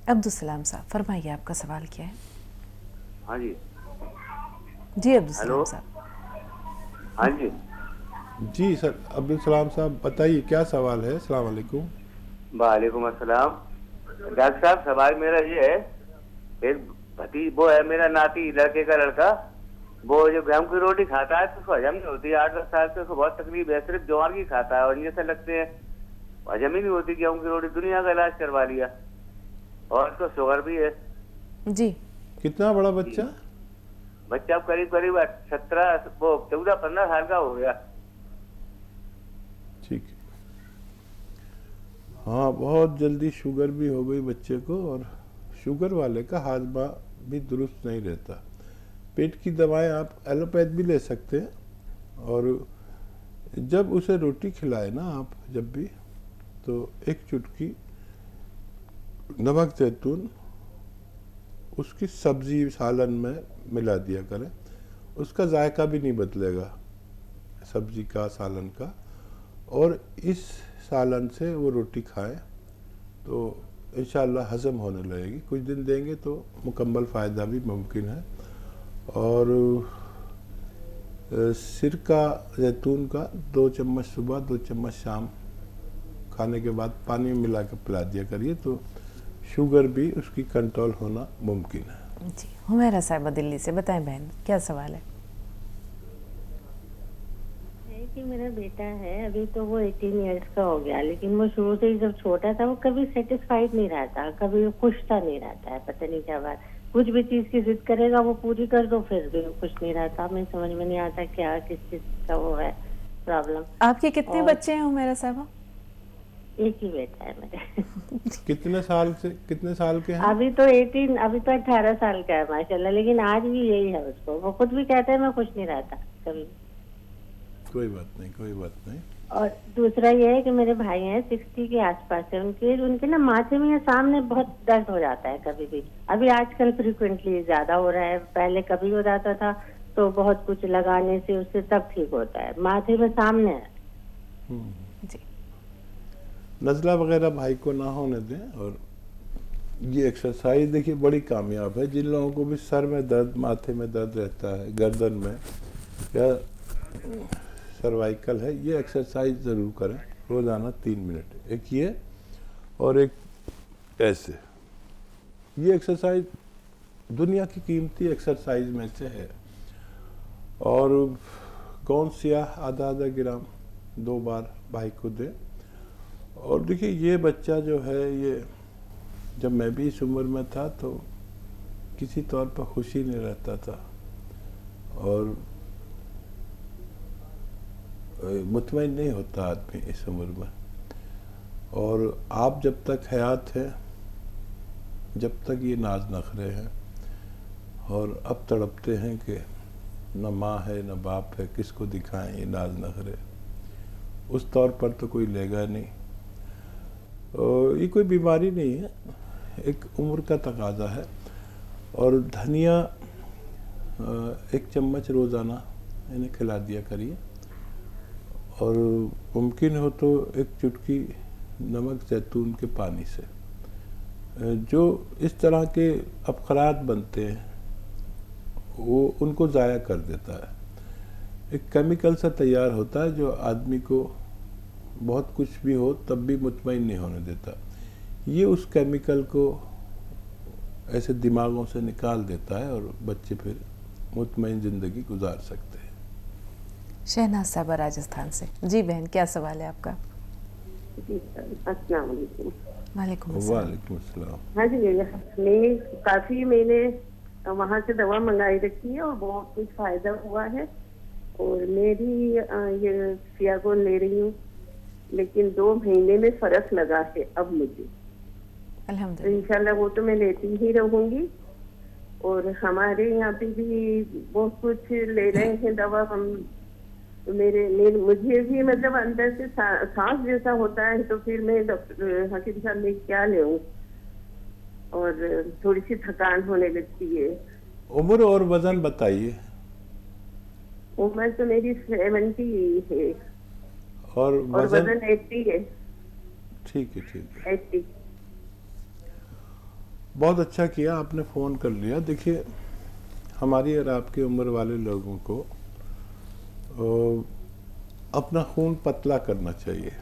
अब्दुल सलाम साहब फरमाइए, आपका सवाल क्या है? हाँ जी। जी अब्दुल हेलो। सलाम साहब। हाँ जी। जी सर, अब्दुल सलाम साहब बताइए क्या सवाल है। अस्सलाम वालेकुम। वालेकुम अस्सलाम। डॉक्टर साहब, सवाल मेरा ये है, एक वो है मेरा नाती, लड़के का लड़का। वो जो गेहूं की रोटी खाता है तो उसको हजम नहीं होती। 8-10 साल से उसको बहुत तकलीफ है, सिर्फ ज्वार की खाता है और इंजेक्शन लगते हैं, हजम ही नहीं होती गेहूं की रोटी। दुनिया का इलाज करवा लिया और उसको शुगर भी है। जी कितना बड़ा जी। बच्चा? बच्चा अब करीब करीब 17, वो 14-15 साल का हो गया। ठीक है। हाँ, बहुत जल्दी शुगर भी हो गई बच्चे को, और शुगर वाले का हाजमा भी दुरुस्त नहीं रहता। पेट की दवाएं आप एलोपैथ भी ले सकते हैं, और जब उसे रोटी खिलाए ना आप जब भी, तो एक चुटकी नमक जैतून उसकी सब्जी सालन में मिला दिया करें। उसका जायका भी नहीं बदलेगा सब्जी का, सालन का। और इस सालन से वो रोटी खाएं तो इंशाअल्लाह हज़म होने लगेगी। कुछ दिन देंगे तो मुकम्मल फ़ायदा भी मुमकिन है। और सिरका जैतून का 2 चम्मच सुबह 2 चम्मच शाम खाने के बाद पानी में मिला कर पिला दिया करिए, तो शुगर भी उसकी कंट्रोल होना मुमकिन है। जी, हुमैरा साहिबा दिल्ली से, बताएं बहन क्या सवाल है? कि मेरा बेटा है, अभी तो वो 18 इयर्स का हो गया, लेकिन वो शुरू से ही जब छोटा था वो कभी सेटिस्फाइड नहीं रहता, कभी वो खुश सा नहीं रहता है। पता नहीं क्या बात, कुछ भी चीज की जिद करेगा वो पूरी कर दो, फिर भी वो खुश नहीं रहता। हमें समझ में नहीं आता क्या किस चीज का वो है प्रॉब्लम। आपके कितने बच्चे हैं हुमैरा साहिबा? एक ही बेटा है मेरे। कितने साल के हैं? अभी तो 18 साल का है माशाल्लाह, लेकिन आज भी यही है उसको। वो खुद भी कहता है मैं खुश नहीं रहता कभी। कोई बात नहीं, कोई बात नहीं। और दूसरा ये है कि मेरे भाई हैं 60 के आसपास है, उनके ना माथे में या सामने बहुत दर्द हो जाता है कभी भी। अभी आजकल फ्रिक्वेंटली ज्यादा हो रहा है, पहले कभी हो जाता था तो बहुत कुछ लगाने से उससे तब ठीक होता है। माथे में सामने है। जी नज़ला वगैरह भाई को ना होने दें। और ये एक्सरसाइज देखिए बड़ी कामयाब है। जिन लोगों को भी सर में दर्द, माथे में दर्द रहता है, गर्दन में या सर्वाइकल है, ये एक्सरसाइज ज़रूर करें रोज़ाना 3 मिनट। एक ये और एक ऐसे। ये एक्सरसाइज दुनिया की कीमती एक्सरसाइज में से है। और कौन सिया आधा आधा ग्राम 2 बार भाई को दें। और देखिए ये बच्चा जो है, ये जब मैं भी इस उम्र में था तो किसी तौर पर खुशी नहीं रहता था और मुतमईन नहीं होता आदमी इस उम्र में। और आप जब तक हयात है, जब तक ये नाज नखरे हैं और अब तड़पते हैं कि न माँ है न बाप है, किसको दिखाएं ये नाज नखरे, उस तौर पर तो कोई लेगा नहीं। ये कोई बीमारी नहीं है, एक उम्र का तकाजा है। और धनिया 1 चम्मच रोज़ाना इन्हें खिला दिया करिए। और मुमकिन हो तो एक चुटकी नमक जैतून के पानी से, जो इस तरह के अफरात बनते हैं वो उनको ज़ाया कर देता है। एक केमिकल सा तैयार होता है जो आदमी को बहुत कुछ भी हो तब भी मुतमईन नहीं होने देता। ये उस केमिकल को ऐसे दिमागों से निकाल देता है और बच्चे फिर मुतमईन ज़िंदगी गुजार सकते हैं। शहनाज साहबा राजस्थान से। जी बहन क्या सवाल है आपका? जी अस्सलाम वालेकुम। वालेकुम अस्सलाम। वालेकुम अस्सलाम। हाँ जी, मैंने वहाँ से दवा मंगाई रखी है और बहुत कुछ फायदा हुआ है। और मैं भी ये सियागोन ले रही हूँ, लेकिन 2 महीने में फर्क लगा है अब मुझे। तो अल्हम्दुलिल्लाह। इंशाल्लाह वो तो मैं लेती ही रहूंगी। और हमारे यहाँ पे भी बहुत कुछ ले रहे हैं दवा हम। तो मुझे भी मतलब अंदर से सांस जैसा होता है, तो फिर मैं डॉक्टर हकीम साहब में क्या लूं, और थोड़ी सी थकान होने लगती है। उम्र और वजन बताइए। उम्र तो मेरी 70 है और और वजन 80 है। ठीक है, ठीक है। 80। बहुत अच्छा किया आपने फ़ोन कर लिया। देखिए, हमारी और आपकी उम्र वाले लोगों को अपना खून पतला करना चाहिए।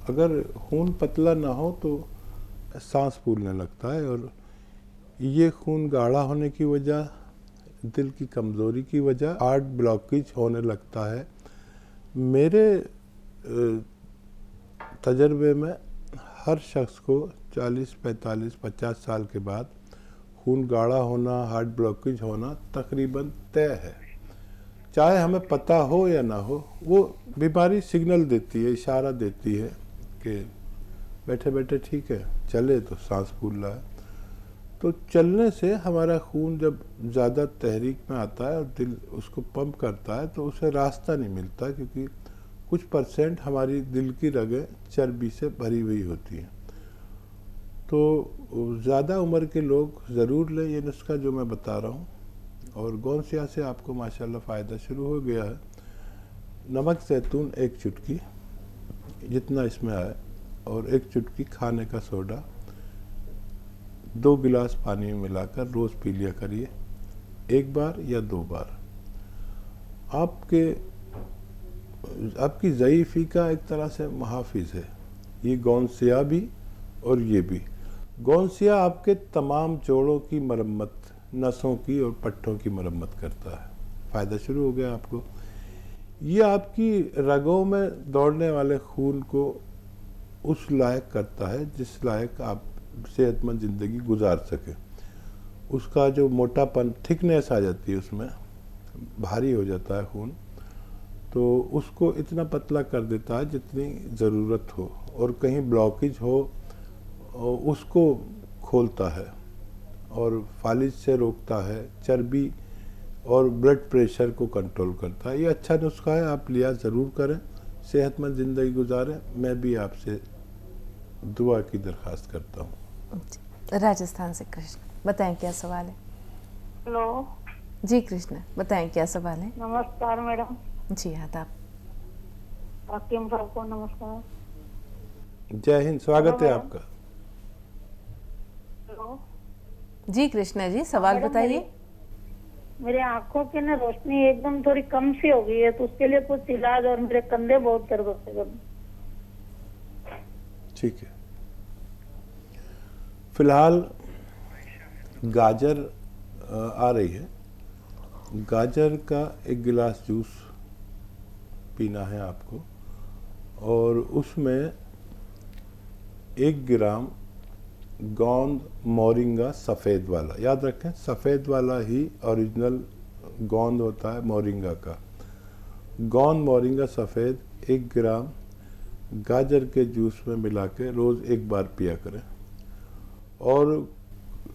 अगर खून पतला ना हो तो सांस फूलने लगता है, और ये खून गाढ़ा होने की वजह, दिल की कमज़ोरी की वजह हार्ट ब्लॉकेज होने लगता है। मेरे तजर्बे में हर शख्स को 40, 45, 50 साल के बाद खून गाढ़ा होना, हार्ट ब्लॉकेज होना तकरीबन तय है। चाहे हमें पता हो या ना हो, वो बीमारी सिग्नल देती है, इशारा देती है कि बैठे बैठे ठीक है, चले तो सांस फूल रहा है। तो चलने से हमारा खून जब ज़्यादा तहरीक में आता है और दिल उसको पंप करता है तो उसे रास्ता नहीं मिलता, क्योंकि कुछ % हमारी दिल की रगें चर्बी से भरी हुई होती हैं। तो ज़्यादा उम्र के लोग ज़रूर लें ये नुस्खा जो मैं बता रहा हूँ। और गोंसिया से आपको माशाल्लाह फ़ायदा शुरू हो गया है। नमक ज़ैतून 1 चुटकी जितना इसमें आए, और 1 चुटकी खाने का सोडा 2 गिलास पानी में मिलाकर रोज़ पी लिया करिए, 1 बार या 2 बार। आपकी ज़ईफ़ी का एक तरह से मुहाफ़िज़ है ये गोंसिया भी और ये भी। गोंसिया आपके तमाम जोड़ों की मरम्मत, नसों की और पट्टों की मरम्मत करता है। फ़ायदा शुरू हो गया आपको। ये आपकी रगों में दौड़ने वाले खून को उस लायक करता है जिस लायक आप सेहतमंद ज़िंदगी गुजार सकें। उसका जो मोटापन, थिकनेस आ जाती है, उसमें भारी हो जाता है खून, तो उसको इतना पतला कर देता है जितनी ज़रूरत हो, और कहीं ब्लॉकेज हो उसको खोलता है और फालिज से रोकता है, चर्बी और ब्लड प्रेशर को कंट्रोल करता है। ये अच्छा नुस्खा है, आप लिया ज़रूर करें, सेहतमंद ज़िंदगी गुजारें। मैं भी आपसे दुआ की दरख्वास्त करता हूँ। राजस्थान से कृष्ण, बताएं क्या सवाल है। हेलो जी कृष्ण, बताएं क्या सवाल है। नमस्कार मैडम। जी आदाब। हाकिम साहब को नमस्कार। जय हिंद, स्वागत है आपका। हेलो जी कृष्णा जी, सवाल मैडम, बताइए। मेरे आंखों की ना रोशनी एकदम थोड़ी कम सी हो गई है, तो उसके लिए कुछ इलाज, और मेरे कंधे बहुत दर्द होते हैं। ठीक है, फिलहाल गाजर आ रही है, गाजर का 1 गिलास जूस पीना है आपको, और उसमें 1 ग्राम गोंद मोरिंगा सफ़ेद वाला, याद रखें सफ़ेद वाला ही ओरिजिनल गोंद होता है मोरिंगा का। गोंद मोरिंगा सफ़ेद 1 ग्राम गाजर के जूस में मिला के रोज़ 1 बार पिया करें। और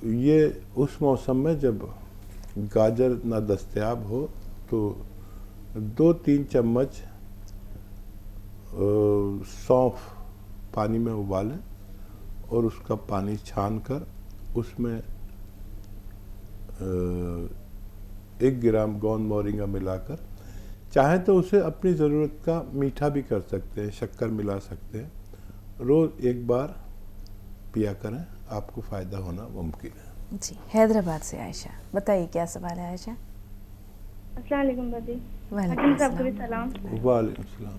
ये उस मौसम में जब गाजर ना दस्तयाब हो तो 2-3 चम्मच सौंफ पानी में उबालें, और उसका पानी छान कर उसमें 1 ग्राम गोंद मोरिंगा मिलाकर, चाहें तो उसे अपनी ज़रूरत का मीठा भी कर सकते हैं, शक्कर मिला सकते हैं, रोज़ 1 बार पिया करें, आपको फ़ायदा होना मुमकिन है। जी, हैदराबाद से आयशा, बताइए क्या सवाल है आयशा। अस्सलाम वालेकुम दादी। वालेकुम हाकिम साहब को भी अस्सलाम। सलाम। वालेकुम सलाम।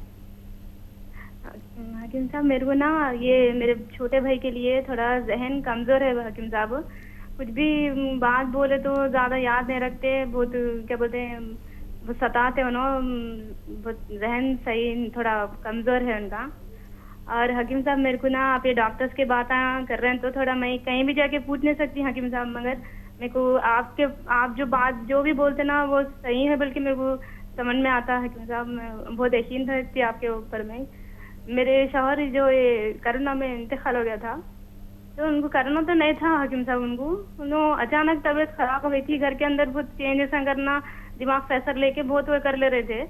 हाकिम साहब, मेरे को ना ये मेरे छोटे भाई के लिए थोड़ा जहन कमज़ोर है हाकिम साहब। कुछ भी बात बोले तो ज़्यादा याद नहीं रखते, बहुत क्या बोलते हैं, बहुत सताते हैं उन्होंने, बहुत जहन सही थोड़ा कमज़ोर है उनका। और हकीम साहब, मेरे को ना आप ये डॉक्टर्स के बात कर रहे हैं तो थोड़ा मैं कहीं भी जाके पूछ नहीं सकती हकीम साहब, मगर मेरे को आप जो भी बोलते ना वो सही है, बल्कि मेरे को समझ में आता है हकीम साहब। मैं बहुत यकीन रखती आपके ऊपर में। मेरे शौहर जो ये कोरोना में इंतकाल हो गया था, तो उनको कोरोना तो नहीं था हकीम साहब, उन्होंने अचानक तबीयत खराब हो गई थी, घर के अंदर बहुत चेंजेस करना, दिमाग प्रेशर लेके बहुत वो कर ले रहे थे।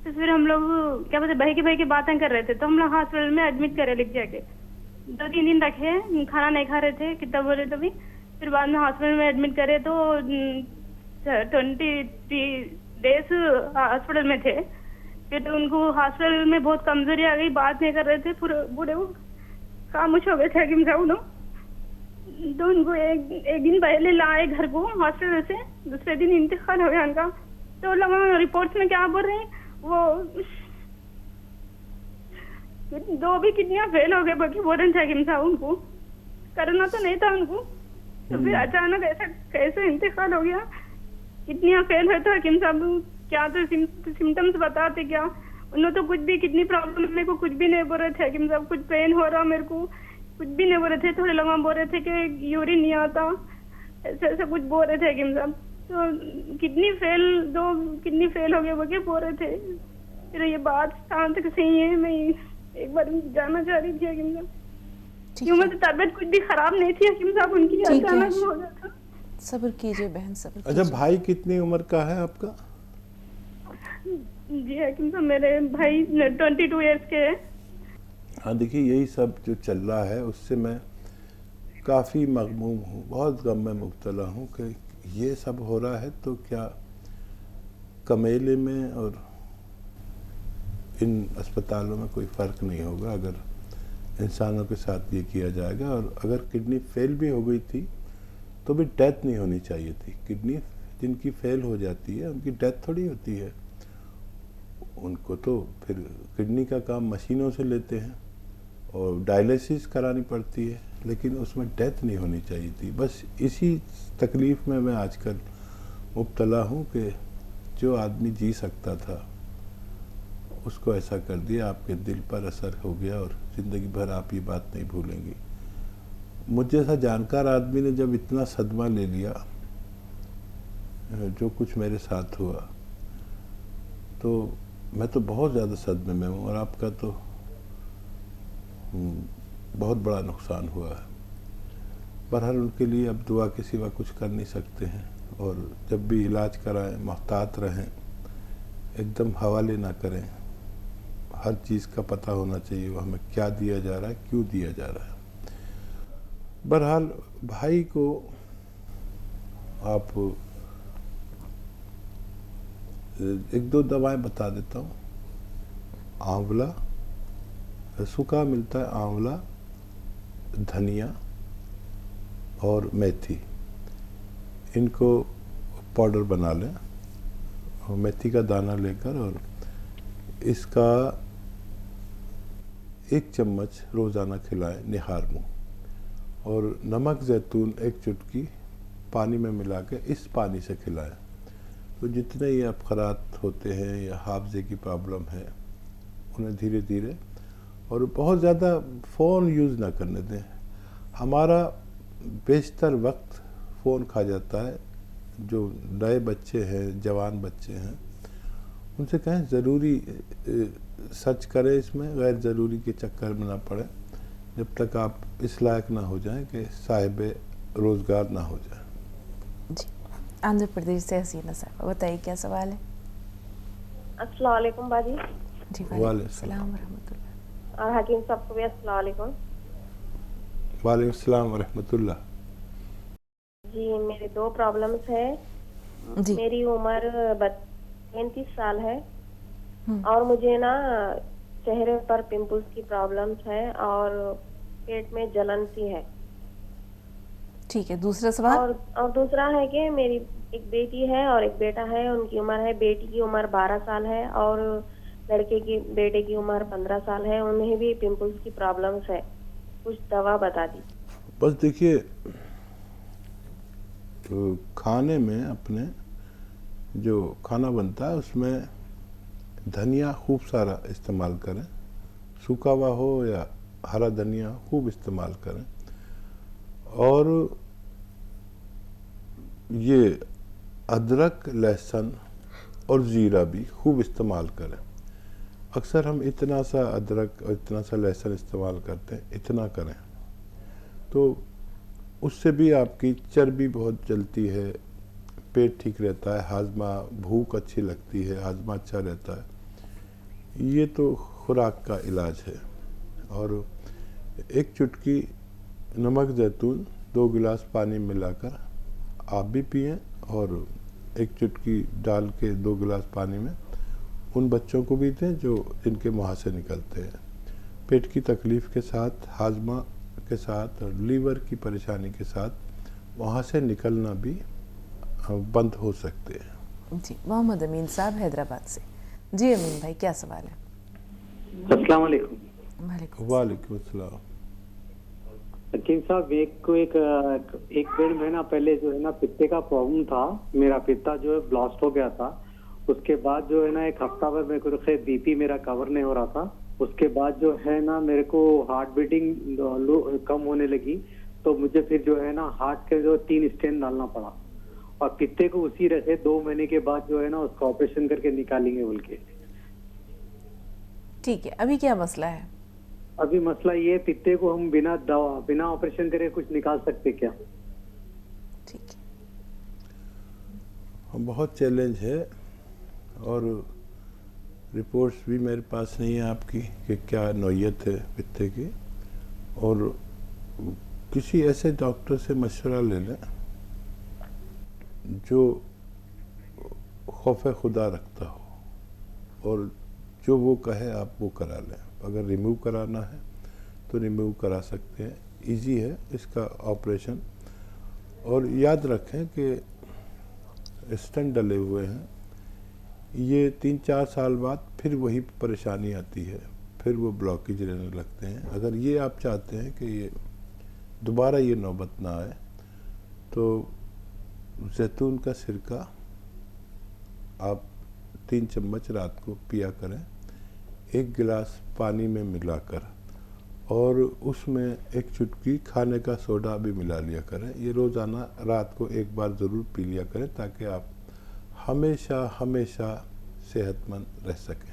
तो फिर हम लोग क्या बोलते भाई की बातें कर रहे थे, तो हम लोग हॉस्पिटल में एडमिट करे लिख जाके, 2-3 दिन रखे, खाना नहीं खा रहे थे कितना बोले तो भी। फिर बाद में हॉस्पिटल में एडमिट करे तो 20 डेज हॉस्पिटल में थे। फिर उनको हॉस्पिटल में बहुत कमजोरी आ गई, बात नहीं कर रहे थे, पूरे बूढ़े वो खामोश हो गए थे हकीम साहब। तो उनको एक दिन पहले लाए घर को हॉस्पिटल से, दूसरे दिन इंतकाल हो गया उनका। तो लगा रिपोर्ट्स में क्या बोल रहे हैं, वो 2 भी किडनियां फेल हो गए, बाकी बोल रहे थे हकीम साहब उनको करना तो नहीं था उनको। तो फिर अचानक ऐसा कैसे इंतकाल हो गया, किडनियां फेल है। तो हकीम साहब क्या तो सिम्टम्स बताते क्या, उन्होंने तो कुछ भी किडनी प्रॉब्लम मेरे को कुछ भी नहीं बोल रहे थे हकीम साहब। कुछ पेन हो रहा मेरे को कुछ भी नहीं बोल रहे थे, थोड़े लगा बोल रहे थे कि यूरिन नहीं आता, ऐसा ऐसा कुछ बोल रहे थे हकीम साहब। तो किडनी फेल 2 किडनी फेल हो गए बोल बोल रहे थे। फिर ये बात कहाँ तक सही है, मैं एक बार जानना चाह रही थी हकीम साहब। ठीक क्यों है, मतलब तबीयत कुछ भी खराब नहीं थी हकीम साहब उनकी, ठीक है। अचानक हो गया था। सब्र कीजिए बहन, सब्र अच्छा, कीजिए। भाई कितनी उम्र का है आपका? जी हकीम साहब, मेरे भाई 22 ईयर्स के हैं। हाँ, देखिए यही सब जो चल रहा है उससे मैं काफ़ी मगमूम हूँ, बहुत गम में मुब्तला हूँ कि ये सब हो रहा है। तो क्या कमेले में और इन अस्पतालों में कोई फ़र्क नहीं होगा अगर इंसानों के साथ ये किया जाएगा? और अगर किडनी फेल भी हो गई थी तो भी डेथ नहीं होनी चाहिए थी। किडनी जिनकी फेल हो जाती है उनकी डेथ थोड़ी होती है, उनको तो फिर किडनी का काम मशीनों से लेते हैं और डायलिसिस करानी पड़ती है, लेकिन उसमें डेथ नहीं होनी चाहिए थी। बस इसी तकलीफ़ में मैं आजकल मुब्तला हूँ कि जो आदमी जी सकता था उसको ऐसा कर दिया, आपके दिल पर असर हो गया और ज़िंदगी भर आप ये बात नहीं भूलेंगी। मुझ जैसा जानकार आदमी ने जब इतना सदमा ले लिया, जो कुछ मेरे साथ हुआ, तो मैं तो बहुत ज़्यादा सदमे में हूँ और आपका तो बहुत बड़ा नुकसान हुआ है। बहरहाल उनके लिए अब दुआ के सिवा कुछ कर नहीं सकते हैं। और जब भी इलाज कराएं मोहतात रहें, एकदम हवाले ना करें। हर चीज़ का पता होना चाहिए वो हमें क्या दिया जा रहा है, क्यों दिया जा रहा है। बहरहाल भाई को आप 1-2 दवाएं बता देता हूँ। आंवला, सूखा मिलता है आंवला, धनिया और मेथी, इनको पाउडर बना लें और मेथी का दाना लेकर और इसका 1 चम्मच रोज़ाना खिलाएं निहार मुँह। और नमक ज़ैतून 1 चुटकी पानी में मिला के इस पानी से खिलाएं। तो जितने ये अफरात होते हैं या हाफजे की प्रॉब्लम है उन्हें धीरे धीरे, और बहुत ज़्यादा फ़ोन यूज़ ना करने दें। हमारा बेशतर वक्त फ़ोन खा जाता है। जो नए बच्चे हैं, जवान बच्चे हैं, उनसे कहें ज़रूरी सर्च करें, इसमें गैर ज़रूरी के चक्कर में ना पड़े जब तक आप इस लायक ना हो जाएं कि साहिब रोज़गार ना हो जाए। जी, आंध्र प्रदेश से हसीना साहब, बताइए क्या सवाल है? अस्सलाम वालेकुम बाजी। जी वालेकुम सलाम रहमतुल्लाह। और हकीम साहब को भी अस्सलाम वालेकुम। वालेकुम सलाम व रहमतुल्लाह। जी, मेरे 2 प्रॉब्लम्स है। जी। मेरी उम्र 35 साल है और मुझे ना चेहरे पर पिंपल्स की प्रॉब्लम्स है और पेट में जलन सी है। ठीक है, दूसरा सवाल। और दूसरा है कि मेरी एक बेटी है और एक बेटा है। उनकी उम्र है, बेटी की उम्र 12 साल है और बेटे की उम्र 15 साल है। उन्हें भी पिंपल्स की प्रॉब्लम्स है, कुछ दवा बता दी। बस देखिए, तो खाने में अपने जो खाना बनता है उसमें धनिया खूब सारा इस्तेमाल करें, सूखा हुआ हो या हरा धनिया खूब इस्तेमाल करें। और ये अदरक, लहसुन और ज़ीरा भी खूब इस्तेमाल करें। अक्सर हम इतना सा अदरक और इतना सा लहसुन इस्तेमाल करते हैं, इतना करें तो उससे भी आपकी चर्बी बहुत जलती है, पेट ठीक रहता है, हाजमा, भूख अच्छी लगती है, हाजमा अच्छा रहता है। ये तो खुराक का इलाज है। और 1 चुटकी नमक ज़ैतून 2 गिलास पानी मिलाकर आप भी पिएं और 1 चुटकी डाल के 2 गिलास पानी में उन बच्चों को भी दें जो जिनके मुँह से निकलते हैं। पेट की तकलीफ़ के साथ हाजमा के साथ और लीवर की परेशानी के साथ वहाँ से निकलना भी बंद हो सकते हैं। जी, मोहम्मद अमीन साहब हैदराबाद से। जी अमीन भाई, क्या सवाल है? अस्सलाम वालेकुम। वालेकुम अस्सलाम। हकीम साहब, एक 1.5 महीना पहले जो है ना पित्ते का प्रॉब्लम था। मेरा पित्ता जो है ब्लास्ट हो गया था। उसके बाद जो है ना 1 हफ्ता भर मेरे को बीपी मेरा कवर नहीं हो रहा था। उसके बाद जो है ना मेरे को हार्ट बीटिंग कम होने लगी, तो मुझे फिर जो है ना हार्ट के जो 3 स्टेंट डालना पड़ा और पित्ते को उसी रहे 2 महीने के बाद जो है ना उसका ऑपरेशन करके निकालेंगे बोल के। ठीक है, अभी क्या मसला है? अभी मसला ये, पित्ते को हम बिना दवा बिना ऑपरेशन करे कुछ निकाल सकते क्या? ठीक है, बहुत चैलेंज है और रिपोर्ट्स भी मेरे पास नहीं है आपकी कि क्या नौयत है पित्ते की, और किसी ऐसे डॉक्टर से मशवरा ले लें जो खौफ खुदा रखता हो और जो वो कहे आप वो करा लें। अगर रिमूव कराना है तो रिमूव करा सकते हैं, इजी है इसका ऑपरेशन। और याद रखें कि स्टेंट डले हुए हैं, ये 3-4 साल बाद फिर वही परेशानी आती है, फिर वो ब्लॉकेज रहने लगते हैं। अगर ये आप चाहते हैं कि ये दोबारा ये नौबत ना आए तो जैतून का सिरका आप 3 चम्मच रात को पिया करें, 1 गिलास पानी में मिलाकर, और उसमें 1 चुटकी खाने का सोडा भी मिला लिया करें। ये रोज़ाना रात को 1 बार ज़रूर पी लिया करें ताकि आप हमेशा हमेशा सेहतमंद रह सकें।